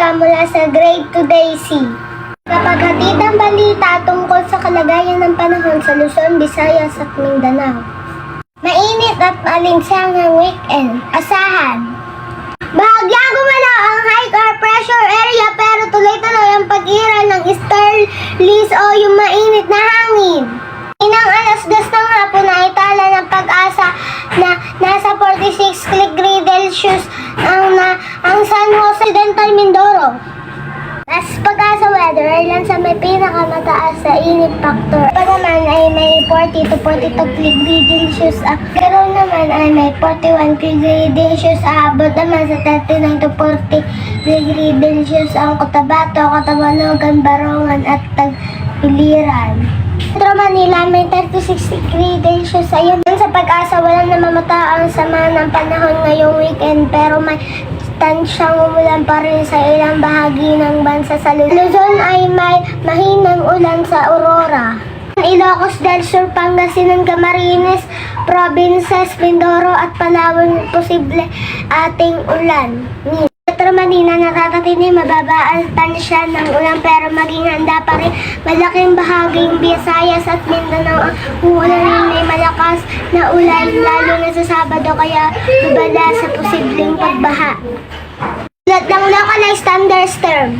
balita mula sa Great Today Sea. Kapag hatid ang balita tungkol sa kalagayan ng panahon sa Luzon, Visayas at Mindanao. Mainit at malinsangang weekend. Asahan. Bahagyang gumalaw ang high pressure area pero tuloy-tuloy ang pag-iral ng easterlies o yung mainit na hangin. Inang alas 2 ng hapon ay tala ng Pag-asa na nasa 46 degree Celsius ang San Jose Occidental, Mindoro. As Pag-asa weather, ilan sa may pinakamataas sa init factor. Pa naman ay may 40 to 42 degree Celsius. Pero naman ay may 41 degree Celsius. Aabot naman sa 39 to 40 degree Celsius ang Cotabato, Cotabalogan, Barongan at Tagbiliran. Metro Manila may 36 degree Celsius. Ayun sa Pag-asa, walang namamata ang sama ng panahon ngayong weekend pero may tansyang umulan pa rin sa ilang bahagi ng bansa sa Luzon ay may mahinang ulan sa Aurora. Ilocos del Sur, Pangasinan, Camarines, Provinces, Mindoro at Palawan posible ating ulan. Metro Manila natatatinig mababa ang tansya ng ulan pero maging handa pa rin malaking bahaging Visayas at Mindanao ang uulan may malakas na ulan lalo na sa Sabado kaya babala sa posibleng pagbaha. Ulat ng localized thunderstorm.